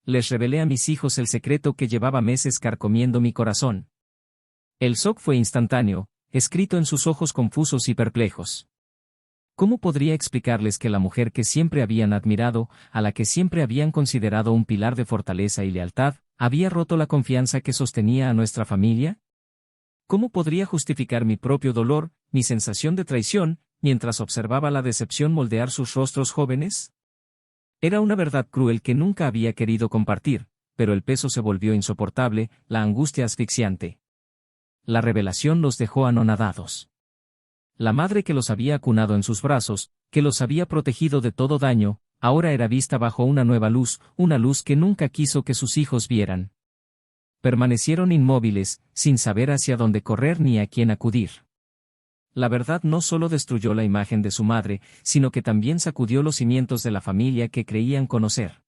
Les revelé a mis hijos el secreto que llevaba meses carcomiendo mi corazón. El shock fue instantáneo, escrito en sus ojos confusos y perplejos. ¿Cómo podría explicarles que la mujer que siempre habían admirado, a la que siempre habían considerado un pilar de fortaleza y lealtad, había roto la confianza que sostenía a nuestra familia? ¿Cómo podría justificar mi propio dolor, mi sensación de traición, mientras observaba la decepción moldear sus rostros jóvenes? Era una verdad cruel que nunca había querido compartir, pero el peso se volvió insoportable, la angustia asfixiante. La revelación los dejó anonadados. La madre que los había acunado en sus brazos, que los había protegido de todo daño, ahora era vista bajo una nueva luz, una luz que nunca quiso que sus hijos vieran. Permanecieron inmóviles, sin saber hacia dónde correr ni a quién acudir. La verdad no solo destruyó la imagen de su madre, sino que también sacudió los cimientos de la familia que creían conocer.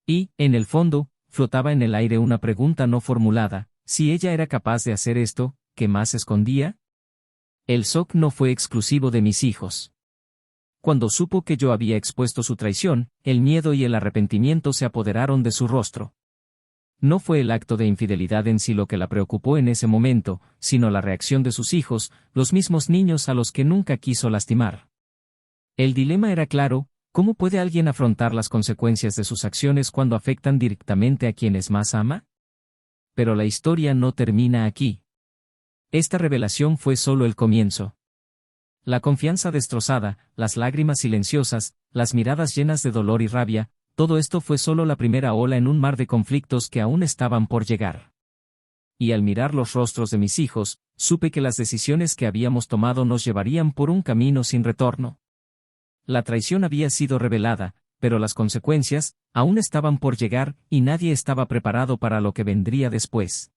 Y, en el fondo, flotaba en el aire una pregunta no formulada: si ella era capaz de hacer esto, ¿qué más escondía? El shock no fue exclusivo de mis hijos. Cuando supo que yo había expuesto su traición, el miedo y el arrepentimiento se apoderaron de su rostro. No fue el acto de infidelidad en sí lo que la preocupó en ese momento, sino la reacción de sus hijos, los mismos niños a los que nunca quiso lastimar. El dilema era claro: ¿cómo puede alguien afrontar las consecuencias de sus acciones cuando afectan directamente a quienes más ama? Pero la historia no termina aquí. Esta revelación fue solo el comienzo. La confianza destrozada, las lágrimas silenciosas, las miradas llenas de dolor y rabia, todo esto fue solo la primera ola en un mar de conflictos que aún estaban por llegar. Y al mirar los rostros de mis hijos, supe que las decisiones que habíamos tomado nos llevarían por un camino sin retorno. La traición había sido revelada, pero las consecuencias aún estaban por llegar, y nadie estaba preparado para lo que vendría después.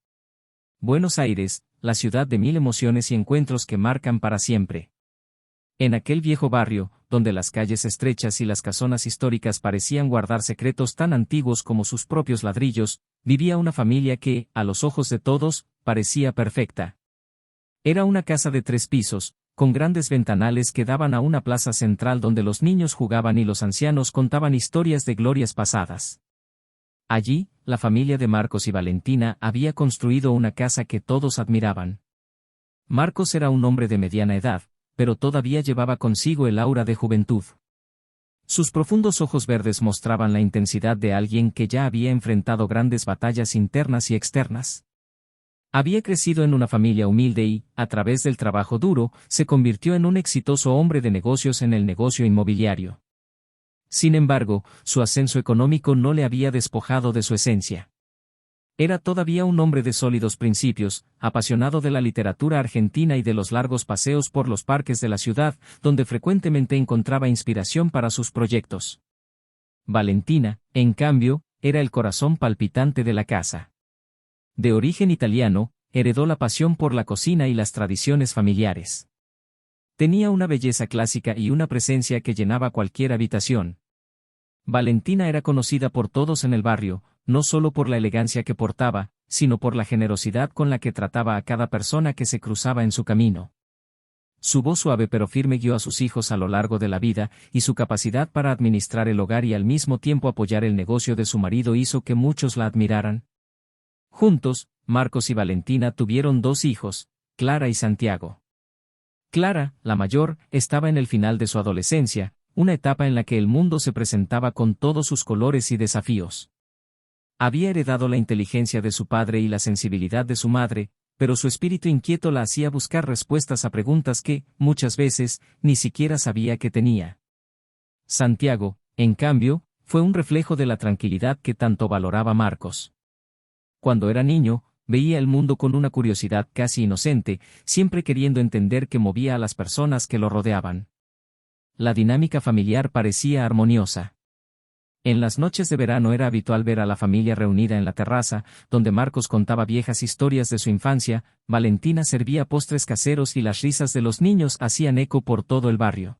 Buenos Aires, la ciudad de mil emociones y encuentros que marcan para siempre. En aquel viejo barrio, donde las calles estrechas y las casonas históricas parecían guardar secretos tan antiguos como sus propios ladrillos, vivía una familia que, a los ojos de todos, parecía perfecta. Era una casa de 3 pisos, con grandes ventanales que daban a una plaza central donde los niños jugaban y los ancianos contaban historias de glorias pasadas. Allí, la familia de Marcos y Valentina había construido una casa que todos admiraban. Marcos era un hombre de mediana edad, pero todavía llevaba consigo el aura de juventud. Sus profundos ojos verdes mostraban la intensidad de alguien que ya había enfrentado grandes batallas internas y externas. Había crecido en una familia humilde y, a través del trabajo duro, se convirtió en un exitoso hombre de negocios en el negocio inmobiliario. Sin embargo, su ascenso económico no le había despojado de su esencia. Era todavía un hombre de sólidos principios, apasionado de la literatura argentina y de los largos paseos por los parques de la ciudad, donde frecuentemente encontraba inspiración para sus proyectos. Valentina, en cambio, era el corazón palpitante de la casa. De origen italiano, heredó la pasión por la cocina y las tradiciones familiares. Tenía una belleza clásica y una presencia que llenaba cualquier habitación. Valentina era conocida por todos en el barrio, no solo por la elegancia que portaba, sino por la generosidad con la que trataba a cada persona que se cruzaba en su camino. Su voz suave pero firme guió a sus hijos a lo largo de la vida, y su capacidad para administrar el hogar y al mismo tiempo apoyar el negocio de su marido hizo que muchos la admiraran. Juntos, Marcos y Valentina tuvieron 2 hijos, Clara y Santiago. Clara, la mayor, estaba en el final de su adolescencia, una etapa en la que el mundo se presentaba con todos sus colores y desafíos. Había heredado la inteligencia de su padre y la sensibilidad de su madre, pero su espíritu inquieto la hacía buscar respuestas a preguntas que, muchas veces, ni siquiera sabía que tenía. Santiago, en cambio, fue un reflejo de la tranquilidad que tanto valoraba Marcos. Cuando era niño, veía el mundo con una curiosidad casi inocente, siempre queriendo entender qué movía a las personas que lo rodeaban. La dinámica familiar parecía armoniosa. En las noches de verano era habitual ver a la familia reunida en la terraza, donde Marcos contaba viejas historias de su infancia, Valentina servía postres caseros y las risas de los niños hacían eco por todo el barrio.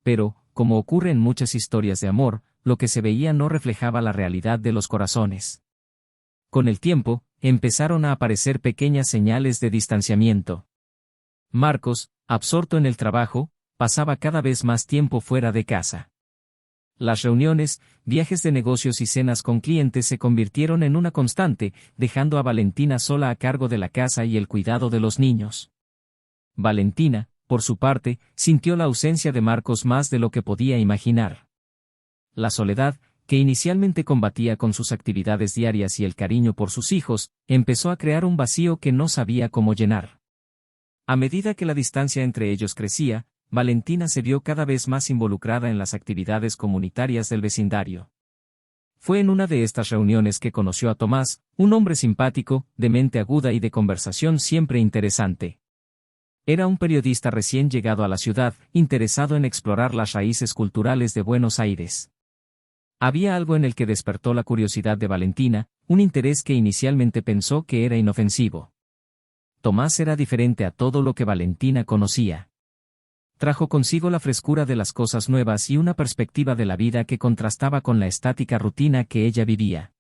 Pero, como ocurre en muchas historias de amor, lo que se veía no reflejaba la realidad de los corazones. Con el tiempo, empezaron a aparecer pequeñas señales de distanciamiento. Marcos, absorto en el trabajo, pasaba cada vez más tiempo fuera de casa. Las reuniones, viajes de negocios y cenas con clientes se convirtieron en una constante, dejando a Valentina sola a cargo de la casa y el cuidado de los niños. Valentina, por su parte, sintió la ausencia de Marcos más de lo que podía imaginar. La soledad, que inicialmente combatía con sus actividades diarias y el cariño por sus hijos, empezó a crear un vacío que no sabía cómo llenar. A medida que la distancia entre ellos crecía, Valentina se vio cada vez más involucrada en las actividades comunitarias del vecindario. Fue en una de estas reuniones que conoció a Tomás, un hombre simpático, de mente aguda y de conversación siempre interesante. Era un periodista recién llegado a la ciudad, interesado en explorar las raíces culturales de Buenos Aires. Había algo en el que despertó la curiosidad de Valentina, un interés que inicialmente pensó que era inofensivo. Tomás era diferente a todo lo que Valentina conocía. Trajo consigo la frescura de las cosas nuevas y una perspectiva de la vida que contrastaba con la estática rutina que ella vivía.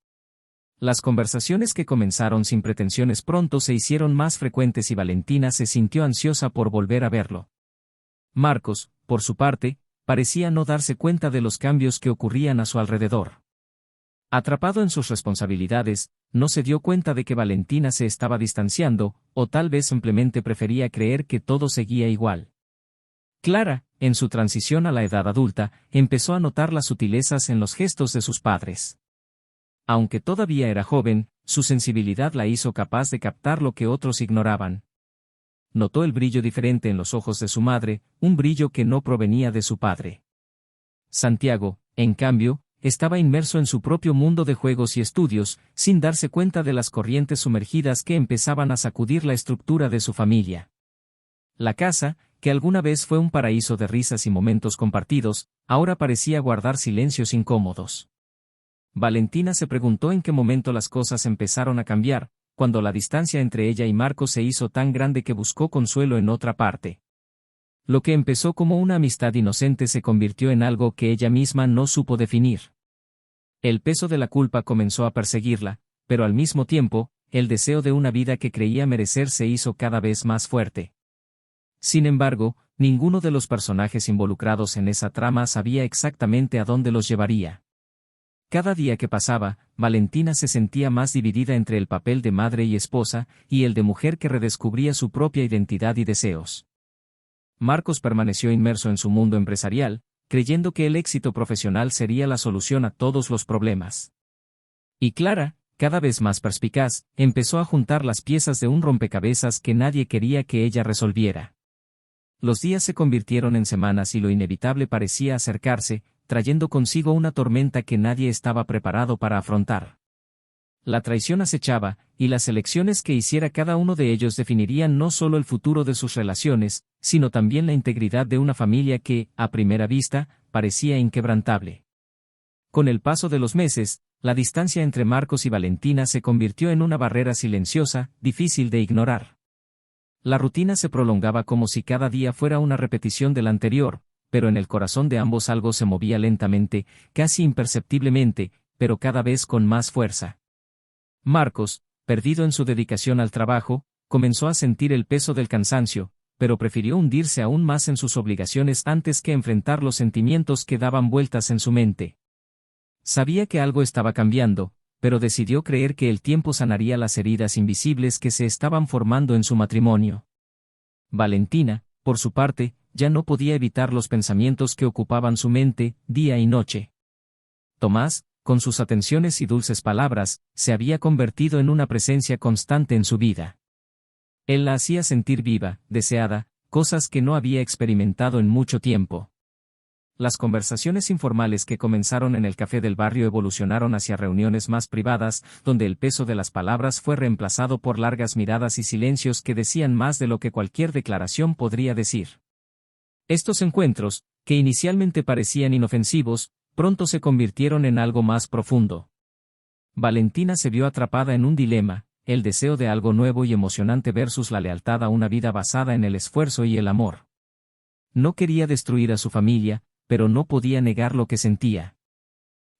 Las conversaciones que comenzaron sin pretensiones pronto se hicieron más frecuentes y Valentina se sintió ansiosa por volver a verlo. Marcos, por su parte, parecía no darse cuenta de los cambios que ocurrían a su alrededor. Atrapado en sus responsabilidades, no se dio cuenta de que Valentina se estaba distanciando, o tal vez simplemente prefería creer que todo seguía igual. Clara, en su transición a la edad adulta, empezó a notar las sutilezas en los gestos de sus padres. Aunque todavía era joven, su sensibilidad la hizo capaz de captar lo que otros ignoraban. Notó el brillo diferente en los ojos de su madre, un brillo que no provenía de su padre. Santiago, en cambio, estaba inmerso en su propio mundo de juegos y estudios, sin darse cuenta de las corrientes sumergidas que empezaban a sacudir la estructura de su familia. La casa, que alguna vez fue un paraíso de risas y momentos compartidos, ahora parecía guardar silencios incómodos. Valentina se preguntó en qué momento las cosas empezaron a cambiar, cuando la distancia entre ella y Marcos se hizo tan grande que buscó consuelo en otra parte. Lo que empezó como una amistad inocente se convirtió en algo que ella misma no supo definir. El peso de la culpa comenzó a perseguirla, pero al mismo tiempo, el deseo de una vida que creía merecer se hizo cada vez más fuerte. Sin embargo, ninguno de los personajes involucrados en esa trama sabía exactamente a dónde los llevaría. Cada día que pasaba, Valentina se sentía más dividida entre el papel de madre y esposa, y el de mujer que redescubría su propia identidad y deseos. Marcos permaneció inmerso en su mundo empresarial, creyendo que el éxito profesional sería la solución a todos los problemas. Y Clara, cada vez más perspicaz, empezó a juntar las piezas de un rompecabezas que nadie quería que ella resolviera. Los días se convirtieron en semanas y lo inevitable parecía acercarse, trayendo consigo una tormenta que nadie estaba preparado para afrontar. La traición acechaba, y las elecciones que hiciera cada uno de ellos definirían no solo el futuro de sus relaciones, sino también la integridad de una familia que, a primera vista, parecía inquebrantable. Con el paso de los meses, la distancia entre Marcos y Valentina se convirtió en una barrera silenciosa, difícil de ignorar. La rutina se prolongaba como si cada día fuera una repetición del anterior, pero en el corazón de ambos algo se movía lentamente, casi imperceptiblemente, pero cada vez con más fuerza. Marcos, perdido en su dedicación al trabajo, comenzó a sentir el peso del cansancio, pero prefirió hundirse aún más en sus obligaciones antes que enfrentar los sentimientos que daban vueltas en su mente. Sabía que algo estaba cambiando, pero decidió creer que el tiempo sanaría las heridas invisibles que se estaban formando en su matrimonio. Valentina, por su parte, ya no podía evitar los pensamientos que ocupaban su mente, día y noche. Tomás, con sus atenciones y dulces palabras, se había convertido en una presencia constante en su vida. Él la hacía sentir viva, deseada, cosas que no había experimentado en mucho tiempo. Las conversaciones informales que comenzaron en el café del barrio evolucionaron hacia reuniones más privadas, donde el peso de las palabras fue reemplazado por largas miradas y silencios que decían más de lo que cualquier declaración podría decir. Estos encuentros, que inicialmente parecían inofensivos, pronto se convirtieron en algo más profundo. Valentina se vio atrapada en un dilema, el deseo de algo nuevo y emocionante versus la lealtad a una vida basada en el esfuerzo y el amor. No quería destruir a su familia, pero no podía negar lo que sentía.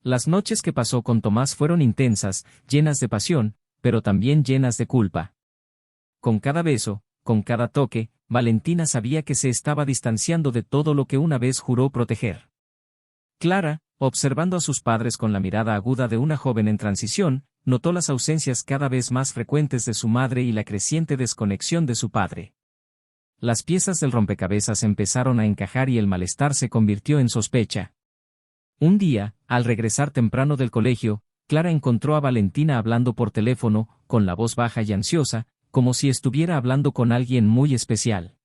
Las noches que pasó con Tomás fueron intensas, llenas de pasión, pero también llenas de culpa. Con cada beso, con cada toque, Valentina sabía que se estaba distanciando de todo lo que una vez juró proteger. Clara, Observando a sus padres con la mirada aguda de una joven en transición, notó las ausencias cada vez más frecuentes de su madre y la creciente desconexión de su padre. Las piezas del rompecabezas empezaron a encajar y el malestar se convirtió en sospecha. Un día, al regresar temprano del colegio, Clara encontró a Valentina hablando por teléfono, con la voz baja y ansiosa, como si estuviera hablando con alguien muy especial.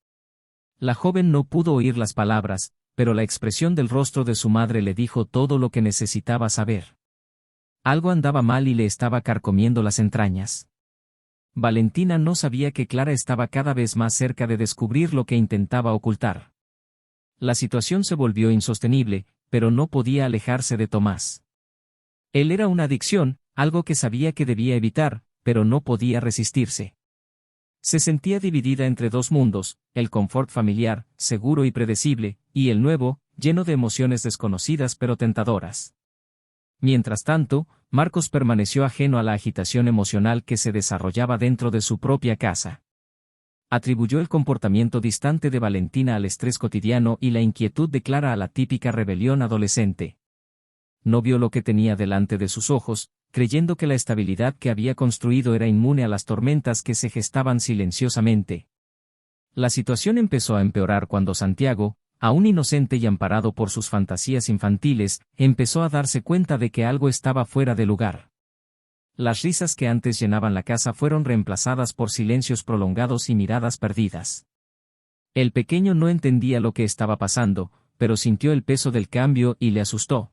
La joven no pudo oír las palabras, pero la expresión del rostro de su madre le dijo todo lo que necesitaba saber. Algo andaba mal y le estaba carcomiendo las entrañas. Valentina no sabía que Clara estaba cada vez más cerca de descubrir lo que intentaba ocultar. La situación se volvió insostenible, pero no podía alejarse de Tomás. Él era una adicción, algo que sabía que debía evitar, pero no podía resistirse. Se sentía dividida entre dos mundos, el confort familiar, seguro y predecible, y el nuevo, lleno de emociones desconocidas pero tentadoras. Mientras tanto, Marcos permaneció ajeno a la agitación emocional que se desarrollaba dentro de su propia casa. Atribuyó el comportamiento distante de Valentina al estrés cotidiano y la inquietud de Clara a la típica rebelión adolescente. No vio lo que tenía delante de sus ojos, creyendo que la estabilidad que había construido era inmune a las tormentas que se gestaban silenciosamente. La situación empezó a empeorar cuando Santiago, aún inocente y amparado por sus fantasías infantiles, empezó a darse cuenta de que algo estaba fuera de lugar. Las risas que antes llenaban la casa fueron reemplazadas por silencios prolongados y miradas perdidas. El pequeño no entendía lo que estaba pasando, pero sintió el peso del cambio y le asustó.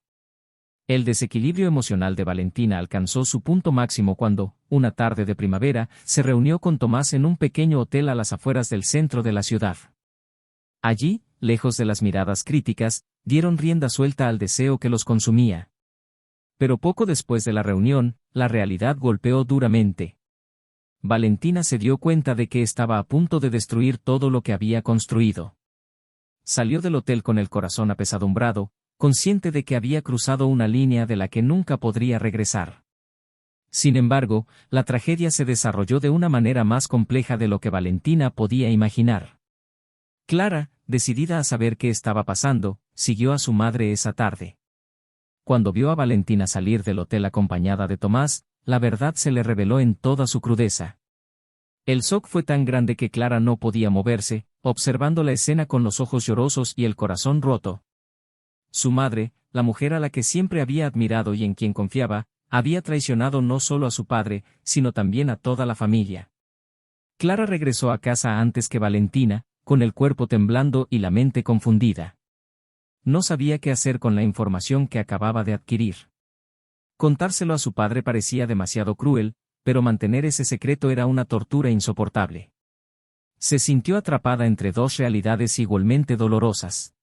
El desequilibrio emocional de Valentina alcanzó su punto máximo cuando, una tarde de primavera, se reunió con Tomás en un pequeño hotel a las afueras del centro de la ciudad. Allí, lejos de las miradas críticas, dieron rienda suelta al deseo que los consumía. Pero poco después de la reunión, la realidad golpeó duramente. Valentina se dio cuenta de que estaba a punto de destruir todo lo que había construido. Salió del hotel con el corazón apesadumbrado, consciente de que había cruzado una línea de la que nunca podría regresar. Sin embargo, la tragedia se desarrolló de una manera más compleja de lo que Valentina podía imaginar. Clara, decidida a saber qué estaba pasando, siguió a su madre esa tarde. Cuando vio a Valentina salir del hotel acompañada de Tomás, la verdad se le reveló en toda su crudeza. El shock fue tan grande que Clara no podía moverse, observando la escena con los ojos llorosos y el corazón roto. Su madre, la mujer a la que siempre había admirado y en quien confiaba, había traicionado no solo a su padre, sino también a toda la familia. Clara regresó a casa antes que Valentina, con el cuerpo temblando y la mente confundida. No sabía qué hacer con la información que acababa de adquirir. Contárselo a su padre parecía demasiado cruel, pero mantener ese secreto era una tortura insoportable. Se sintió atrapada entre dos realidades igualmente dolorosas.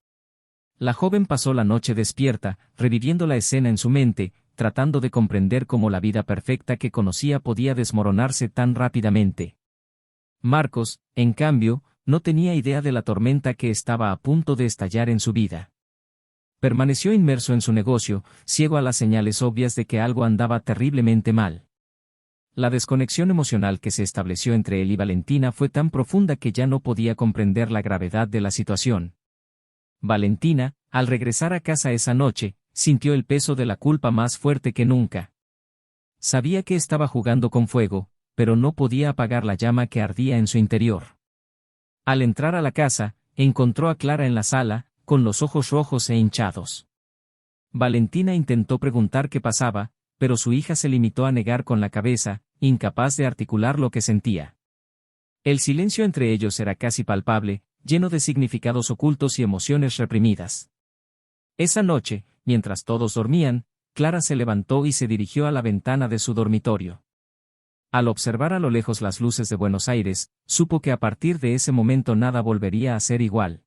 La joven pasó la noche despierta, reviviendo la escena en su mente, tratando de comprender cómo la vida perfecta que conocía podía desmoronarse tan rápidamente. Marcos, en cambio, no tenía idea de la tormenta que estaba a punto de estallar en su vida. Permaneció inmerso en su negocio, ciego a las señales obvias de que algo andaba terriblemente mal. La desconexión emocional que se estableció entre él y Valentina fue tan profunda que ya no podía comprender la gravedad de la situación. Valentina, al regresar a casa esa noche, sintió el peso de la culpa más fuerte que nunca. Sabía que estaba jugando con fuego, pero no podía apagar la llama que ardía en su interior. Al entrar a la casa, encontró a Clara en la sala, con los ojos rojos e hinchados. Valentina intentó preguntar qué pasaba, pero su hija se limitó a negar con la cabeza, incapaz de articular lo que sentía. El silencio entre ellos era casi palpable, lleno de significados ocultos y emociones reprimidas. Esa noche, mientras todos dormían, Clara se levantó y se dirigió a la ventana de su dormitorio. Al observar a lo lejos las luces de Buenos Aires, supo que a partir de ese momento nada volvería a ser igual.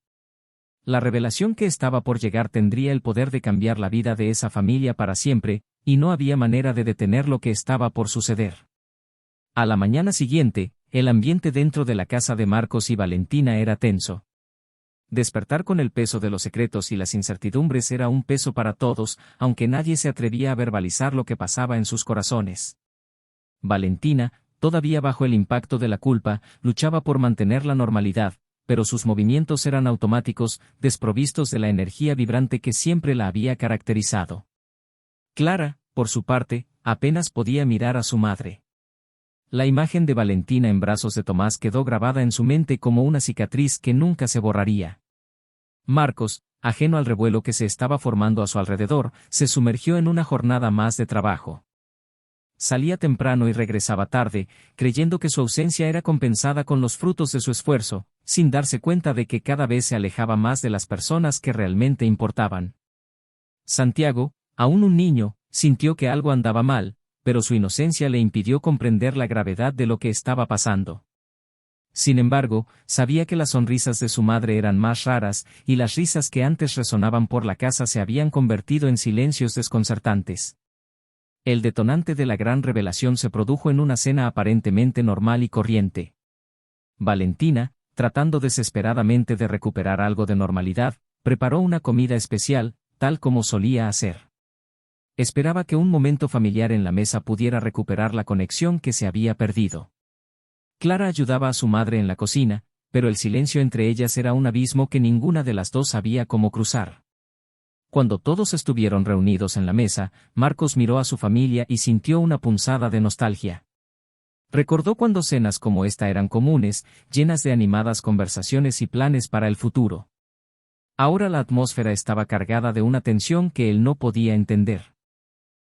La revelación que estaba por llegar tendría el poder de cambiar la vida de esa familia para siempre, y no había manera de detener lo que estaba por suceder. A la mañana siguiente, el ambiente dentro de la casa de Marcos y Valentina era tenso. Despertar con el peso de los secretos y las incertidumbres era un peso para todos, aunque nadie se atrevía a verbalizar lo que pasaba en sus corazones. Valentina, todavía bajo el impacto de la culpa, luchaba por mantener la normalidad, pero sus movimientos eran automáticos, desprovistos de la energía vibrante que siempre la había caracterizado. Clara, por su parte, apenas podía mirar a su madre. La imagen de Valentina en brazos de Tomás quedó grabada en su mente como una cicatriz que nunca se borraría. Marcos, ajeno al revuelo que se estaba formando a su alrededor, se sumergió en una jornada más de trabajo. Salía temprano y regresaba tarde, creyendo que su ausencia era compensada con los frutos de su esfuerzo, sin darse cuenta de que cada vez se alejaba más de las personas que realmente importaban. Santiago, aún un niño, sintió que algo andaba mal, pero su inocencia le impidió comprender la gravedad de lo que estaba pasando. Sin embargo, sabía que las sonrisas de su madre eran más raras, y las risas que antes resonaban por la casa se habían convertido en silencios desconcertantes. El detonante de la gran revelación se produjo en una cena aparentemente normal y corriente. Valentina, tratando desesperadamente de recuperar algo de normalidad, preparó una comida especial, tal como solía hacer. Esperaba que un momento familiar en la mesa pudiera recuperar la conexión que se había perdido. Clara ayudaba a su madre en la cocina, pero el silencio entre ellas era un abismo que ninguna de las dos sabía cómo cruzar. Cuando todos estuvieron reunidos en la mesa, Marcos miró a su familia y sintió una punzada de nostalgia. Recordó cuando cenas como esta eran comunes, llenas de animadas conversaciones y planes para el futuro. Ahora la atmósfera estaba cargada de una tensión que él no podía entender.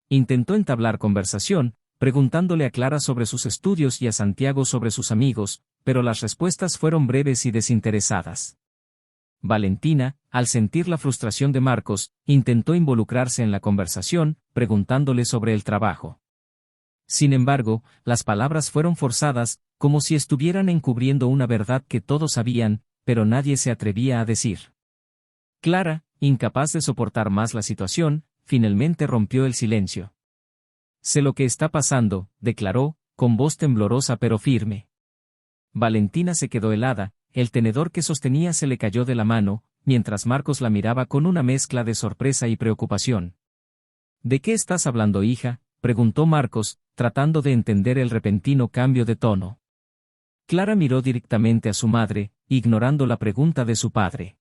Intentó entablar conversación, preguntándole a Clara sobre sus estudios y a Santiago sobre sus amigos, pero las respuestas fueron breves y desinteresadas. Valentina, al sentir la frustración de Marcos, intentó involucrarse en la conversación, preguntándole sobre el trabajo. Sin embargo, las palabras fueron forzadas, como si estuvieran encubriendo una verdad que todos sabían, pero nadie se atrevía a decir. Clara, incapaz de soportar más la situación, finalmente rompió el silencio. «Sé lo que está pasando», declaró, con voz temblorosa pero firme. Valentina se quedó helada, el tenedor que sostenía se le cayó de la mano, mientras Marcos la miraba con una mezcla de sorpresa y preocupación. «¿De qué estás hablando, hija?», preguntó Marcos, tratando de entender el repentino cambio de tono. Clara miró directamente a su madre, ignorando la pregunta de su padre.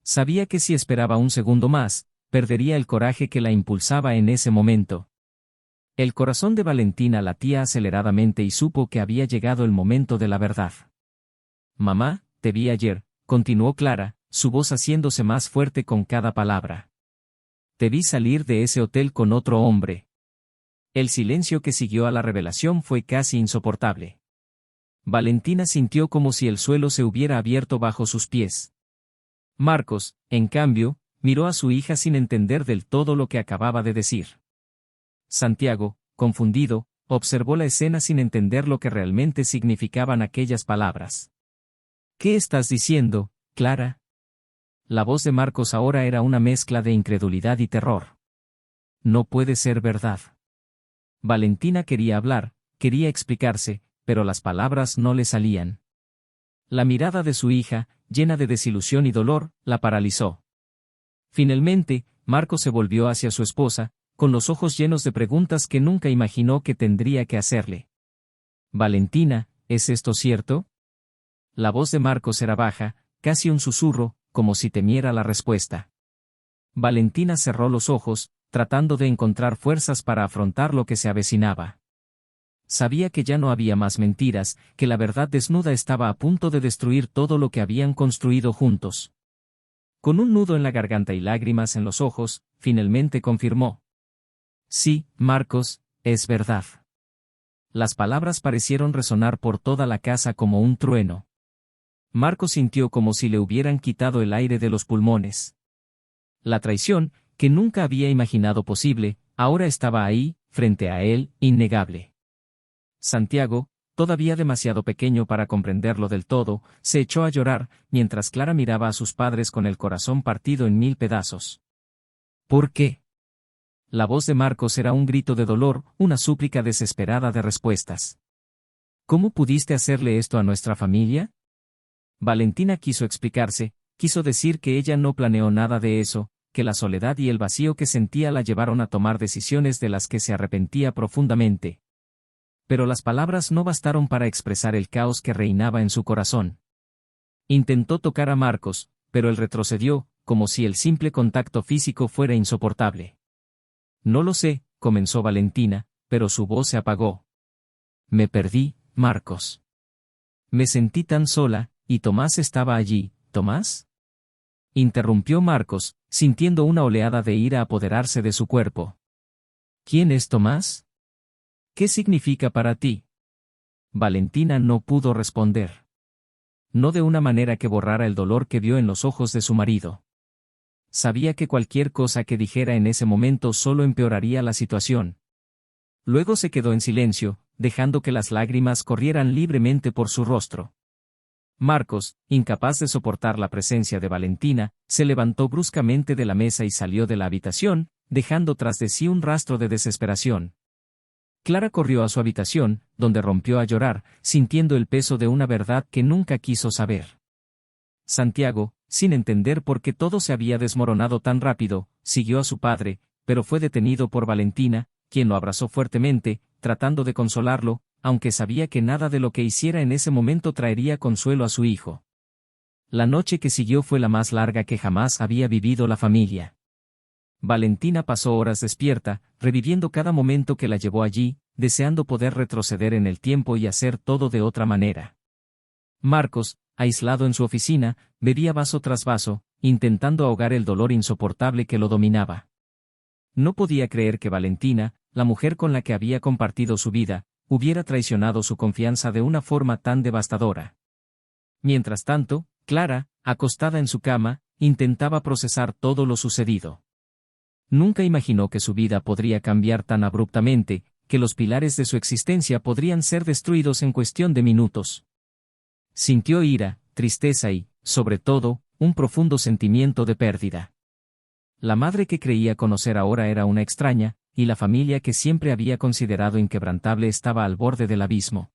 Sabía que si esperaba un segundo más, perdería el coraje que la impulsaba en ese momento. El corazón de Valentina latía aceleradamente y supo que había llegado el momento de la verdad. «Mamá, te vi ayer», continuó Clara, su voz haciéndose más fuerte con cada palabra. «Te vi salir de ese hotel con otro hombre». El silencio que siguió a la revelación fue casi insoportable. Valentina sintió como si el suelo se hubiera abierto bajo sus pies. Marcos, en cambio, miró a su hija sin entender del todo lo que acababa de decir. Santiago, confundido, observó la escena sin entender lo que realmente significaban aquellas palabras. «¿Qué estás diciendo, Clara?». La voz de Marcos ahora era una mezcla de incredulidad y terror. «No puede ser verdad». Valentina quería hablar, quería explicarse, pero las palabras no le salían. La mirada de su hija, llena de desilusión y dolor, la paralizó. Finalmente, Marcos se volvió hacia su esposa, con los ojos llenos de preguntas que nunca imaginó que tendría que hacerle. «Valentina, ¿es esto cierto?». La voz de Marcos era baja, casi un susurro, como si temiera la respuesta. Valentina cerró los ojos, tratando de encontrar fuerzas para afrontar lo que se avecinaba. Sabía que ya no había más mentiras, que la verdad desnuda estaba a punto de destruir todo lo que habían construido juntos. Con un nudo en la garganta y lágrimas en los ojos, finalmente confirmó. «Sí, Marcos, es verdad». Las palabras parecieron resonar por toda la casa como un trueno. Marcos sintió como si le hubieran quitado el aire de los pulmones. La traición, que nunca había imaginado posible, ahora estaba ahí, frente a él, innegable. Santiago, todavía demasiado pequeño para comprenderlo del todo, se echó a llorar, mientras Clara miraba a sus padres con el corazón partido en 1000 pedazos. «¿Por qué?». La voz de Marcos era un grito de dolor, una súplica desesperada de respuestas. «¿Cómo pudiste hacerle esto a nuestra familia?». Valentina quiso explicarse, quiso decir que ella no planeó nada de eso, que la soledad y el vacío que sentía la llevaron a tomar decisiones de las que se arrepentía profundamente. Pero las palabras no bastaron para expresar el caos que reinaba en su corazón. Intentó tocar a Marcos, pero él retrocedió, como si el simple contacto físico fuera insoportable. No lo sé, comenzó Valentina, pero su voz se apagó. Me perdí, Marcos. Me sentí tan sola, y Tomás estaba allí. ¿Tomás? Interrumpió Marcos, sintiendo una oleada de ira apoderarse de su cuerpo. ¿Quién es Tomás? ¿Qué significa para ti? Valentina no pudo responder. No de una manera que borrara el dolor que vio en los ojos de su marido. Sabía que cualquier cosa que dijera en ese momento solo empeoraría la situación. Luego se quedó en silencio, dejando que las lágrimas corrieran libremente por su rostro. Marcos, incapaz de soportar la presencia de Valentina, se levantó bruscamente de la mesa y salió de la habitación, dejando tras de sí un rastro de desesperación. Clara corrió a su habitación, donde rompió a llorar, sintiendo el peso de una verdad que nunca quiso saber. Santiago, sin entender por qué todo se había desmoronado tan rápido, siguió a su padre, pero fue detenido por Valentina, quien lo abrazó fuertemente, tratando de consolarlo, aunque sabía que nada de lo que hiciera en ese momento traería consuelo a su hijo. La noche que siguió fue la más larga que jamás había vivido la familia. Valentina pasó horas despierta, reviviendo cada momento que la llevó allí, deseando poder retroceder en el tiempo y hacer todo de otra manera. Marcos, aislado en su oficina, bebía vaso tras vaso, intentando ahogar el dolor insoportable que lo dominaba. No podía creer que Valentina, la mujer con la que había compartido su vida, hubiera traicionado su confianza de una forma tan devastadora. Mientras tanto, Clara, acostada en su cama, intentaba procesar todo lo sucedido. Nunca imaginó que su vida podría cambiar tan abruptamente, que los pilares de su existencia podrían ser destruidos en cuestión de minutos. Sintió ira, tristeza y, sobre todo, un profundo sentimiento de pérdida. La madre que creía conocer ahora era una extraña, y la familia que siempre había considerado inquebrantable estaba al borde del abismo.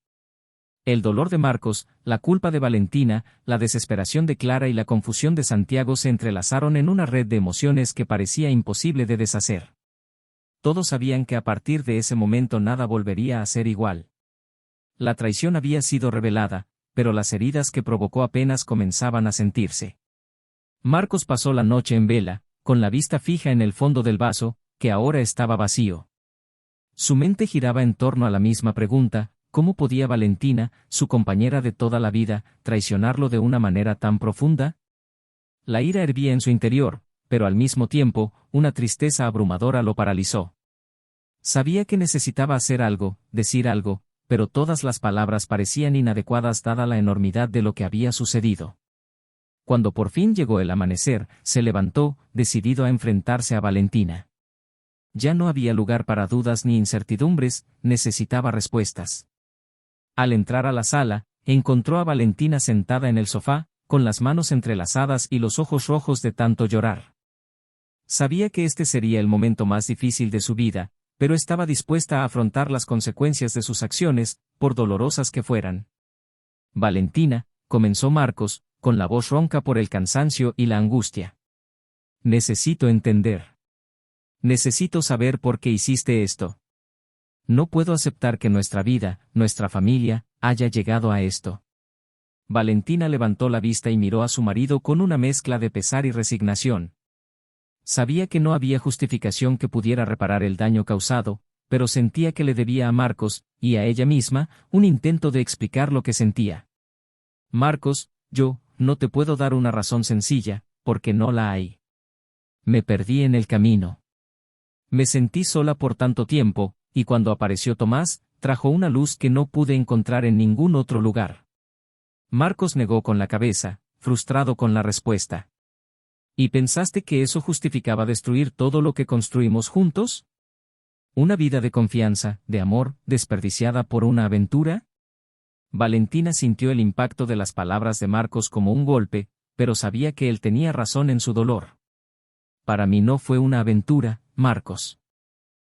El dolor de Marcos, la culpa de Valentina, la desesperación de Clara y la confusión de Santiago se entrelazaron en una red de emociones que parecía imposible de deshacer. Todos sabían que a partir de ese momento nada volvería a ser igual. La traición había sido revelada, pero las heridas que provocó apenas comenzaban a sentirse. Marcos pasó la noche en vela, con la vista fija en el fondo del vaso, que ahora estaba vacío. Su mente giraba en torno a la misma pregunta: ¿cómo podía Valentina, su compañera de toda la vida, traicionarlo de una manera tan profunda? La ira hervía en su interior, pero al mismo tiempo, una tristeza abrumadora lo paralizó. Sabía que necesitaba hacer algo, decir algo, pero todas las palabras parecían inadecuadas dada la enormidad de lo que había sucedido. Cuando por fin llegó el amanecer, se levantó, decidido a enfrentarse a Valentina. Ya no había lugar para dudas ni incertidumbres, necesitaba respuestas. Al entrar a la sala, encontró a Valentina sentada en el sofá, con las manos entrelazadas y los ojos rojos de tanto llorar. Sabía que este sería el momento más difícil de su vida, pero estaba dispuesta a afrontar las consecuencias de sus acciones, por dolorosas que fueran. Valentina, comenzó Marcos, con la voz ronca por el cansancio y la angustia. Necesito entender. Necesito saber por qué hiciste esto. No puedo aceptar que nuestra vida, nuestra familia, haya llegado a esto. Valentina levantó la vista y miró a su marido con una mezcla de pesar y resignación. Sabía que no había justificación que pudiera reparar el daño causado, pero sentía que le debía a Marcos, y a ella misma, un intento de explicar lo que sentía. Marcos, yo, no te puedo dar una razón sencilla, porque no la hay. Me perdí en el camino. Me sentí sola por tanto tiempo, y cuando apareció Tomás, trajo una luz que no pude encontrar en ningún otro lugar. Marcos negó con la cabeza, frustrado con la respuesta. ¿Y pensaste que eso justificaba destruir todo lo que construimos juntos? ¿Una vida de confianza, de amor, desperdiciada por una aventura? Valentina sintió el impacto de las palabras de Marcos como un golpe, pero sabía que él tenía razón en su dolor. Para mí no fue una aventura, Marcos.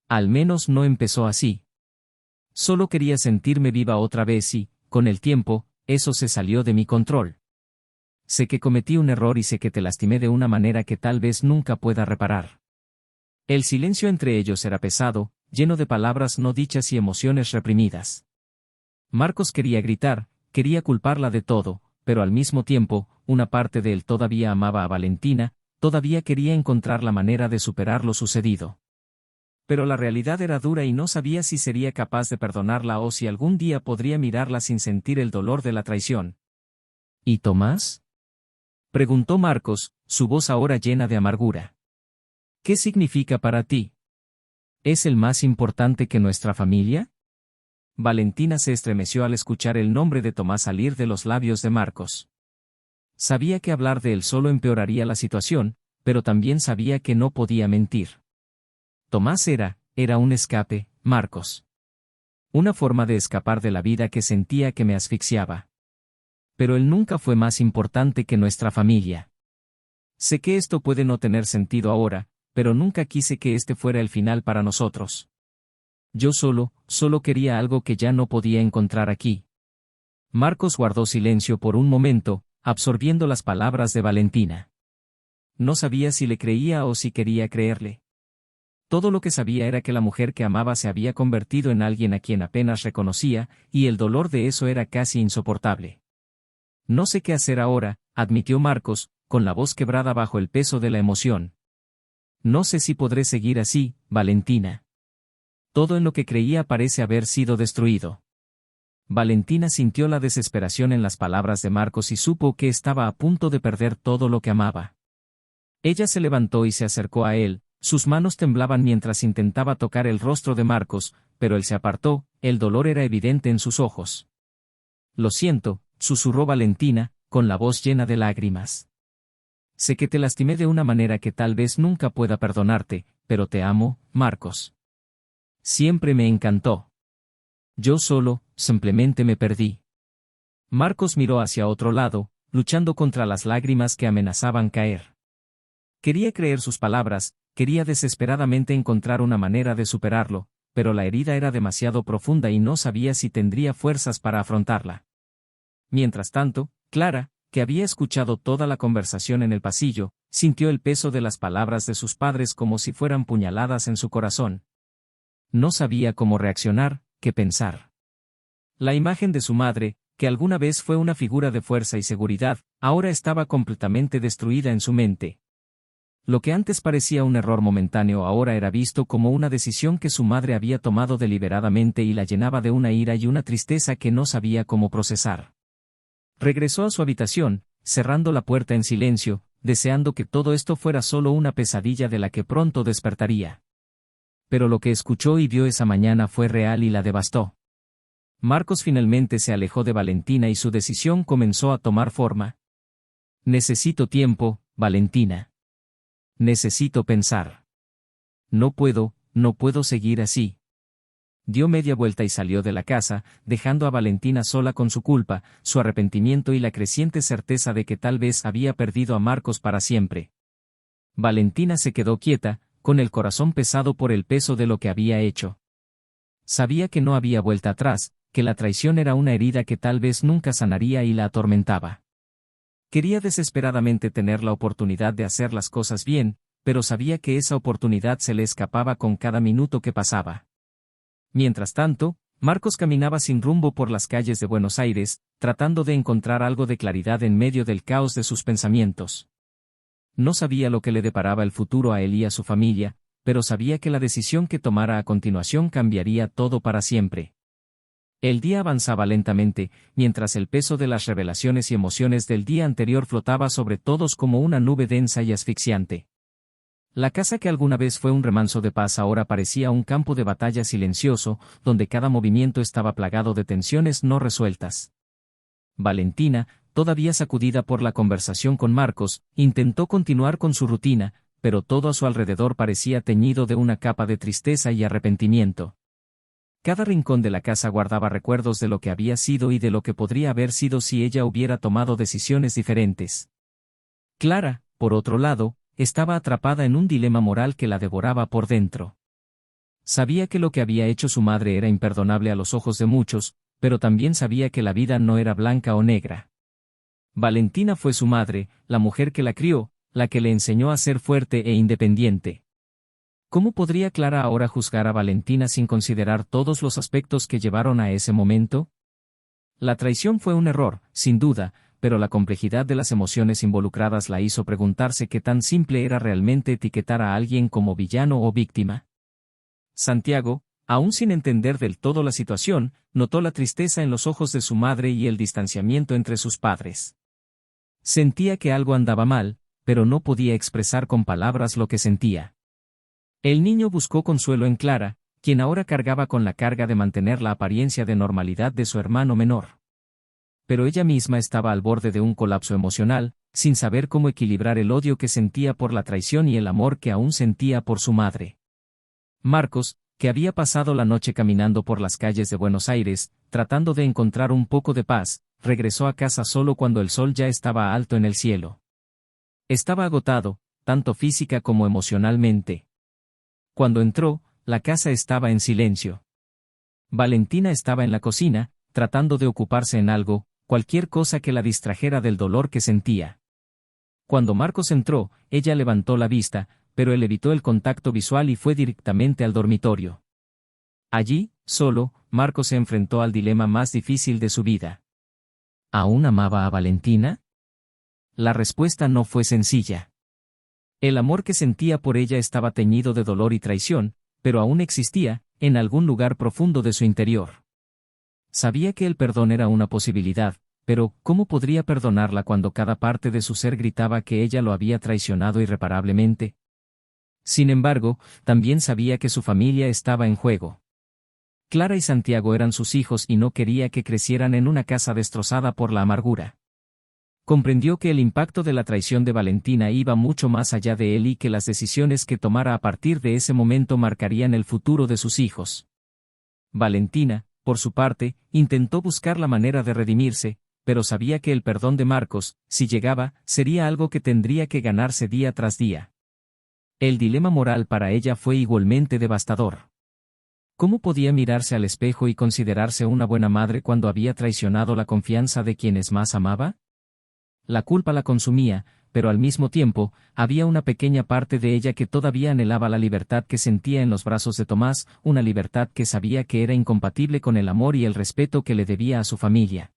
Al menos no empezó así. Solo quería sentirme viva otra vez y, con el tiempo, eso se salió de mi control. Sé que cometí un error y sé que te lastimé de una manera que tal vez nunca pueda reparar. El silencio entre ellos era pesado, lleno de palabras no dichas y emociones reprimidas. Marcos quería gritar, quería culparla de todo, pero al mismo tiempo, una parte de él todavía amaba a Valentina, todavía quería encontrar la manera de superar lo sucedido. Pero la realidad era dura y no sabía si sería capaz de perdonarla o si algún día podría mirarla sin sentir el dolor de la traición. ¿Y Tomás? Preguntó Marcos, su voz ahora llena de amargura. ¿Qué significa para ti? ¿Es el más importante que nuestra familia? Valentina se estremeció al escuchar el nombre de Tomás salir de los labios de Marcos. Sabía que hablar de él solo empeoraría la situación, pero también sabía que no podía mentir. Tomás era un escape, Marcos. Una forma de escapar de la vida que sentía que me asfixiaba. Pero él nunca fue más importante que nuestra familia. Sé que esto puede no tener sentido ahora, pero nunca quise que este fuera el final para nosotros. Yo solo quería algo que ya no podía encontrar aquí. Marcos guardó silencio por un momento, absorbiendo las palabras de Valentina. No sabía si le creía o si quería creerle. Todo lo que sabía era que la mujer que amaba se había convertido en alguien a quien apenas reconocía, y el dolor de eso era casi insoportable. No sé qué hacer ahora, admitió Marcos, con la voz quebrada bajo el peso de la emoción. No sé si podré seguir así, Valentina. Todo en lo que creía parece haber sido destruido. Valentina sintió la desesperación en las palabras de Marcos y supo que estaba a punto de perder todo lo que amaba. Ella se levantó y se acercó a él, sus manos temblaban mientras intentaba tocar el rostro de Marcos, pero él se apartó, el dolor era evidente en sus ojos. Lo siento, susurró Valentina, con la voz llena de lágrimas. Sé que te lastimé de una manera que tal vez nunca pueda perdonarte, pero te amo, Marcos. Siempre me encantó. Yo simplemente me perdí. Marcos miró hacia otro lado, luchando contra las lágrimas que amenazaban caer. Quería creer sus palabras, quería desesperadamente encontrar una manera de superarlo, pero la herida era demasiado profunda y no sabía si tendría fuerzas para afrontarla. Mientras tanto, Clara, que había escuchado toda la conversación en el pasillo, sintió el peso de las palabras de sus padres como si fueran puñaladas en su corazón. No sabía cómo reaccionar, qué pensar. La imagen de su madre, que alguna vez fue una figura de fuerza y seguridad, ahora estaba completamente destruida en su mente. Lo que antes parecía un error momentáneo ahora era visto como una decisión que su madre había tomado deliberadamente y la llenaba de una ira y una tristeza que no sabía cómo procesar. Regresó a su habitación, cerrando la puerta en silencio, deseando que todo esto fuera solo una pesadilla de la que pronto despertaría. Pero lo que escuchó y vio esa mañana fue real y la devastó. Marcos finalmente se alejó de Valentina y su decisión comenzó a tomar forma. Necesito tiempo, Valentina. Necesito pensar. No puedo seguir así. Dio media vuelta y salió de la casa, dejando a Valentina sola con su culpa, su arrepentimiento y la creciente certeza de que tal vez había perdido a Marcos para siempre. Valentina se quedó quieta, con el corazón pesado por el peso de lo que había hecho. Sabía que no había vuelta atrás, que la traición era una herida que tal vez nunca sanaría y la atormentaba. Quería desesperadamente tener la oportunidad de hacer las cosas bien, pero sabía que esa oportunidad se le escapaba con cada minuto que pasaba. Mientras tanto, Marcos caminaba sin rumbo por las calles de Buenos Aires, tratando de encontrar algo de claridad en medio del caos de sus pensamientos. No sabía lo que le deparaba el futuro a él y a su familia, pero sabía que la decisión que tomara a continuación cambiaría todo para siempre. El día avanzaba lentamente, mientras el peso de las revelaciones y emociones del día anterior flotaba sobre todos como una nube densa y asfixiante. La casa que alguna vez fue un remanso de paz ahora parecía un campo de batalla silencioso, donde cada movimiento estaba plagado de tensiones no resueltas. Valentina, todavía sacudida por la conversación con Marcos, intentó continuar con su rutina, pero todo a su alrededor parecía teñido de una capa de tristeza y arrepentimiento. Cada rincón de la casa guardaba recuerdos de lo que había sido y de lo que podría haber sido si ella hubiera tomado decisiones diferentes. Clara, por otro lado, estaba atrapada en un dilema moral que la devoraba por dentro. Sabía que lo que había hecho su madre era imperdonable a los ojos de muchos, pero también sabía que la vida no era blanca o negra. Valentina fue su madre, la mujer que la crió, la que le enseñó a ser fuerte e independiente. ¿Cómo podría Clara ahora juzgar a Valentina sin considerar todos los aspectos que llevaron a ese momento? La traición fue un error, sin duda, pero la complejidad de las emociones involucradas la hizo preguntarse qué tan simple era realmente etiquetar a alguien como villano o víctima. Santiago, aún sin entender del todo la situación, notó la tristeza en los ojos de su madre y el distanciamiento entre sus padres. Sentía que algo andaba mal, pero no podía expresar con palabras lo que sentía. El niño buscó consuelo en Clara, quien ahora cargaba con la carga de mantener la apariencia de normalidad de su hermano menor. Pero ella misma estaba al borde de un colapso emocional, sin saber cómo equilibrar el odio que sentía por la traición y el amor que aún sentía por su madre. Marcos, que había pasado la noche caminando por las calles de Buenos Aires, tratando de encontrar un poco de paz, regresó a casa solo cuando el sol ya estaba alto en el cielo. Estaba agotado, tanto física como emocionalmente. Cuando entró, la casa estaba en silencio. Valentina estaba en la cocina, tratando de ocuparse en algo, cualquier cosa que la distrajera del dolor que sentía. Cuando Marcos entró, ella levantó la vista, pero él evitó el contacto visual y fue directamente al dormitorio. Allí, solo, Marcos se enfrentó al dilema más difícil de su vida. ¿Aún amaba a Valentina? La respuesta no fue sencilla. El amor que sentía por ella estaba teñido de dolor y traición, pero aún existía, en algún lugar profundo de su interior. Sabía que el perdón era una posibilidad, pero ¿cómo podría perdonarla cuando cada parte de su ser gritaba que ella lo había traicionado irreparablemente? Sin embargo, también sabía que su familia estaba en juego. Clara y Santiago eran sus hijos y no quería que crecieran en una casa destrozada por la amargura. Comprendió que el impacto de la traición de Valentina iba mucho más allá de él y que las decisiones que tomara a partir de ese momento marcarían el futuro de sus hijos. Valentina, por su parte, intentó buscar la manera de redimirse, pero sabía que el perdón de Marcos, si llegaba, sería algo que tendría que ganarse día tras día. El dilema moral para ella fue igualmente devastador. ¿Cómo podía mirarse al espejo y considerarse una buena madre cuando había traicionado la confianza de quienes más amaba? La culpa la consumía, pero al mismo tiempo, había una pequeña parte de ella que todavía anhelaba la libertad que sentía en los brazos de Tomás, una libertad que sabía que era incompatible con el amor y el respeto que le debía a su familia.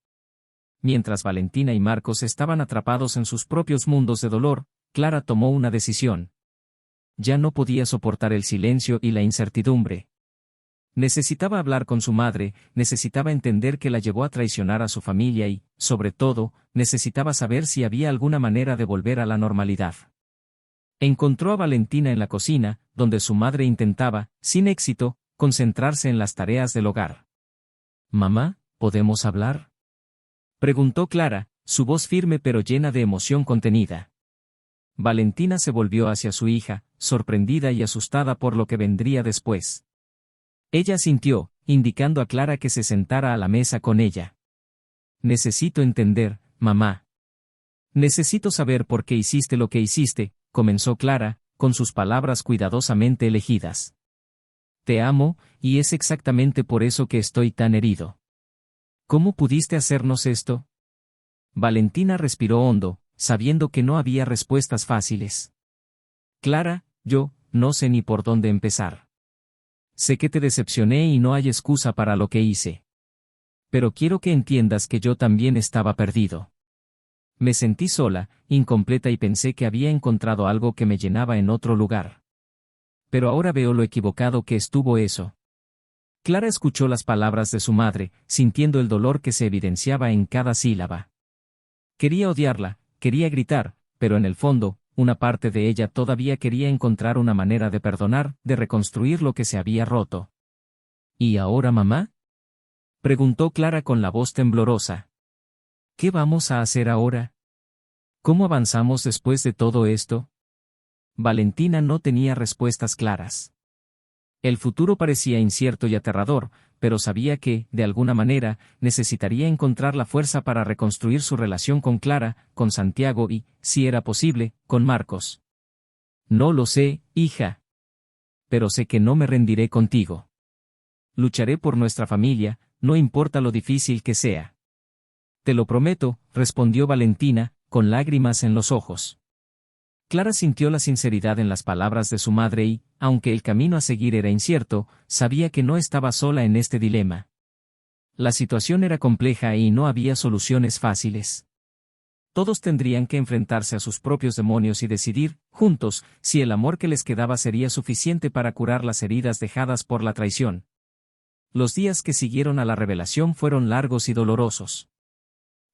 Mientras Valentina y Marcos estaban atrapados en sus propios mundos de dolor, Clara tomó una decisión. Ya no podía soportar el silencio y la incertidumbre. Necesitaba hablar con su madre, necesitaba entender que la llevó a traicionar a su familia y, sobre todo, necesitaba saber si había alguna manera de volver a la normalidad. Encontró a Valentina en la cocina, donde su madre intentaba, sin éxito, concentrarse en las tareas del hogar. «Mamá, ¿podemos hablar?», preguntó Clara, su voz firme pero llena de emoción contenida. Valentina se volvió hacia su hija, sorprendida y asustada por lo que vendría después. Ella asintió, indicando a Clara que se sentara a la mesa con ella. «Necesito entender, mamá. Necesito saber por qué hiciste lo que hiciste», comenzó Clara, con sus palabras cuidadosamente elegidas. «Te amo, y es exactamente por eso que estoy tan herido. ¿Cómo pudiste hacernos esto?». Valentina respiró hondo, sabiendo que no había respuestas fáciles. «Clara, yo, no sé ni por dónde empezar. Sé que te decepcioné y no hay excusa para lo que hice. Pero quiero que entiendas que yo también estaba perdido. Me sentí sola, incompleta y pensé que había encontrado algo que me llenaba en otro lugar. Pero ahora veo lo equivocado que estuvo eso». Clara escuchó las palabras de su madre, sintiendo el dolor que se evidenciaba en cada sílaba. Quería odiarla, quería gritar, pero en el fondo, una parte de ella todavía quería encontrar una manera de perdonar, de reconstruir lo que se había roto. «¿Y ahora, mamá?», preguntó Clara con la voz temblorosa. «¿Qué vamos a hacer ahora? ¿Cómo avanzamos después de todo esto?». Valentina no tenía respuestas claras. El futuro parecía incierto y aterrador, pero sabía que, de alguna manera, necesitaría encontrar la fuerza para reconstruir su relación con Clara, con Santiago y, si era posible, con Marcos. «No lo sé, hija. Pero sé que no me rendiré contigo. Lucharé por nuestra familia, no importa lo difícil que sea». «Te lo prometo», respondió Valentina, con lágrimas en los ojos. Clara sintió la sinceridad en las palabras de su madre y, aunque el camino a seguir era incierto, sabía que no estaba sola en este dilema. La situación era compleja y no había soluciones fáciles. Todos tendrían que enfrentarse a sus propios demonios y decidir, juntos, si el amor que les quedaba sería suficiente para curar las heridas dejadas por la traición. Los días que siguieron a la revelación fueron largos y dolorosos.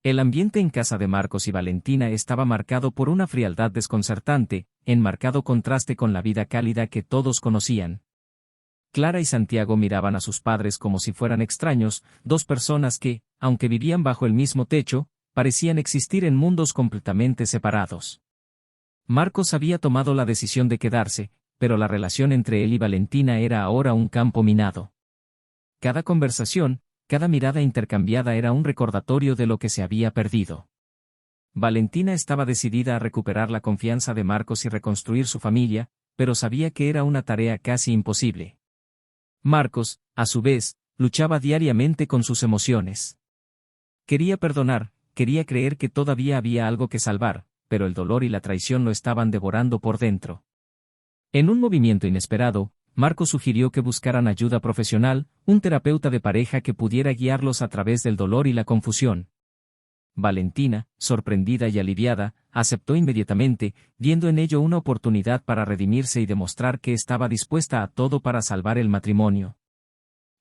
El ambiente en casa de Marcos y Valentina estaba marcado por una frialdad desconcertante, en marcado contraste con la vida cálida que todos conocían. Clara y Santiago miraban a sus padres como si fueran extraños, dos personas que, aunque vivían bajo el mismo techo, parecían existir en mundos completamente separados. Marcos había tomado la decisión de quedarse, pero la relación entre él y Valentina era ahora un campo minado. Cada conversación, cada mirada intercambiada era un recordatorio de lo que se había perdido. Valentina estaba decidida a recuperar la confianza de Marcos y reconstruir su familia, pero sabía que era una tarea casi imposible. Marcos, a su vez, luchaba diariamente con sus emociones. Quería perdonar, quería creer que todavía había algo que salvar, pero el dolor y la traición lo estaban devorando por dentro. En un movimiento inesperado, Marcos sugirió que buscaran ayuda profesional, un terapeuta de pareja que pudiera guiarlos a través del dolor y la confusión. Valentina, sorprendida y aliviada, aceptó inmediatamente, viendo en ello una oportunidad para redimirse y demostrar que estaba dispuesta a todo para salvar el matrimonio.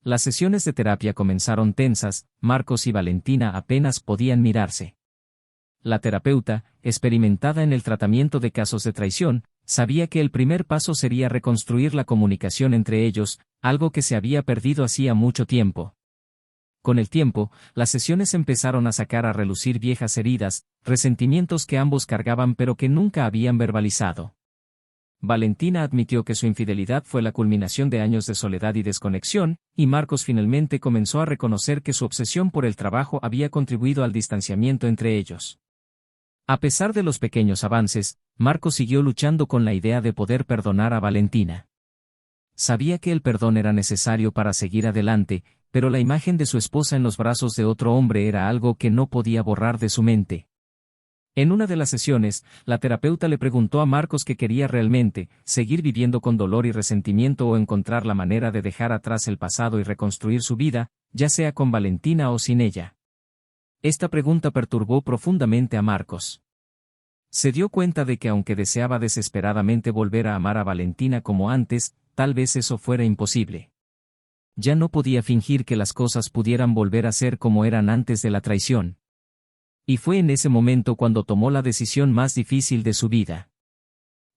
Las sesiones de terapia comenzaron tensas, Marcos y Valentina apenas podían mirarse. La terapeuta, experimentada en el tratamiento de casos de traición, sabía que el primer paso sería reconstruir la comunicación entre ellos, algo que se había perdido hacía mucho tiempo. Con el tiempo, las sesiones empezaron a sacar a relucir viejas heridas, resentimientos que ambos cargaban pero que nunca habían verbalizado. Valentina admitió que su infidelidad fue la culminación de años de soledad y desconexión, y Marcos finalmente comenzó a reconocer que su obsesión por el trabajo había contribuido al distanciamiento entre ellos. A pesar de los pequeños avances, Marcos siguió luchando con la idea de poder perdonar a Valentina. Sabía que el perdón era necesario para seguir adelante, pero la imagen de su esposa en los brazos de otro hombre era algo que no podía borrar de su mente. En una de las sesiones, la terapeuta le preguntó a Marcos qué quería realmente, seguir viviendo con dolor y resentimiento o encontrar la manera de dejar atrás el pasado y reconstruir su vida, ya sea con Valentina o sin ella. Esta pregunta perturbó profundamente a Marcos. Se dio cuenta de que aunque deseaba desesperadamente volver a amar a Valentina como antes, tal vez eso fuera imposible. Ya no podía fingir que las cosas pudieran volver a ser como eran antes de la traición. Y fue en ese momento cuando tomó la decisión más difícil de su vida.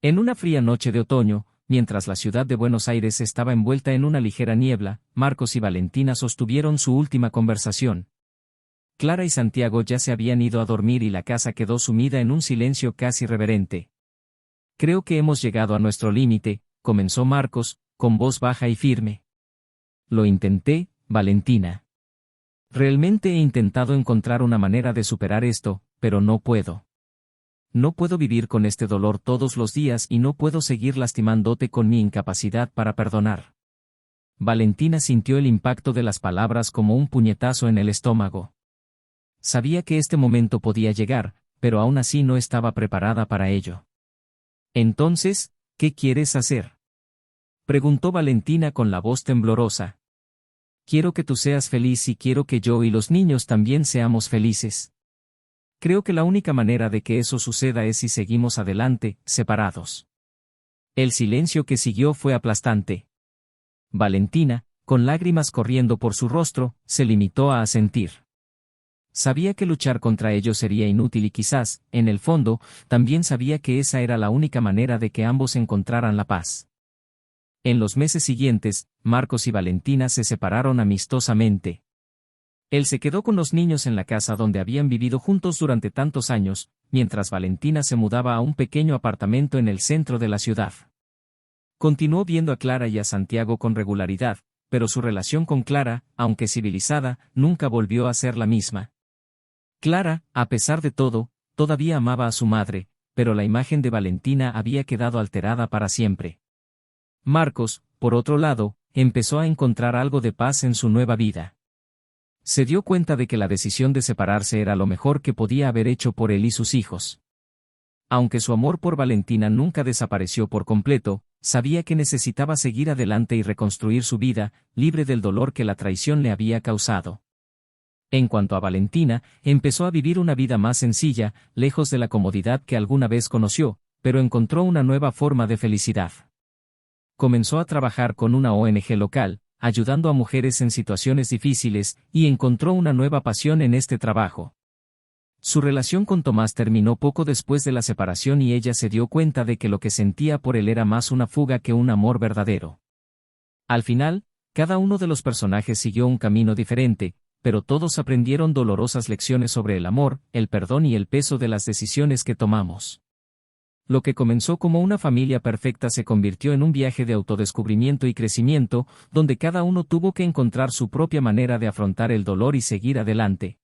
En una fría noche de otoño, mientras la ciudad de Buenos Aires estaba envuelta en una ligera niebla, Marcos y Valentina sostuvieron su última conversación. Clara y Santiago ya se habían ido a dormir y la casa quedó sumida en un silencio casi reverente. Creo que hemos llegado a nuestro límite, comenzó Marcos, con voz baja y firme. Lo intenté, Valentina. Realmente he intentado encontrar una manera de superar esto, pero no puedo. No puedo vivir con este dolor todos los días y no puedo seguir lastimándote con mi incapacidad para perdonar. Valentina sintió el impacto de las palabras como un puñetazo en el estómago. Sabía que este momento podía llegar, pero aún así no estaba preparada para ello. Entonces, ¿qué quieres hacer?, preguntó Valentina con la voz temblorosa. Quiero que tú seas feliz y quiero que yo y los niños también seamos felices. Creo que la única manera de que eso suceda es si seguimos adelante, separados. El silencio que siguió fue aplastante. Valentina, con lágrimas corriendo por su rostro, se limitó a asentir. Sabía que luchar contra ellos sería inútil y quizás, en el fondo, también sabía que esa era la única manera de que ambos encontraran la paz. En los meses siguientes, Marcos y Valentina se separaron amistosamente. Él se quedó con los niños en la casa donde habían vivido juntos durante tantos años, mientras Valentina se mudaba a un pequeño apartamento en el centro de la ciudad. Continuó viendo a Clara y a Santiago con regularidad, pero su relación con Clara, aunque civilizada, nunca volvió a ser la misma. Clara, a pesar de todo, todavía amaba a su madre, pero la imagen de Valentina había quedado alterada para siempre. Marcos, por otro lado, empezó a encontrar algo de paz en su nueva vida. Se dio cuenta de que la decisión de separarse era lo mejor que podía haber hecho por él y sus hijos. Aunque su amor por Valentina nunca desapareció por completo, sabía que necesitaba seguir adelante y reconstruir su vida, libre del dolor que la traición le había causado. En cuanto a Valentina, empezó a vivir una vida más sencilla, lejos de la comodidad que alguna vez conoció, pero encontró una nueva forma de felicidad. Comenzó a trabajar con una ONG local, ayudando a mujeres en situaciones difíciles, y encontró una nueva pasión en este trabajo. Su relación con Tomás terminó poco después de la separación y ella se dio cuenta de que lo que sentía por él era más una fuga que un amor verdadero. Al final, cada uno de los personajes siguió un camino diferente, pero todos aprendieron dolorosas lecciones sobre el amor, el perdón y el peso de las decisiones que tomamos. Lo que comenzó como una familia perfecta se convirtió en un viaje de autodescubrimiento y crecimiento, donde cada uno tuvo que encontrar su propia manera de afrontar el dolor y seguir adelante.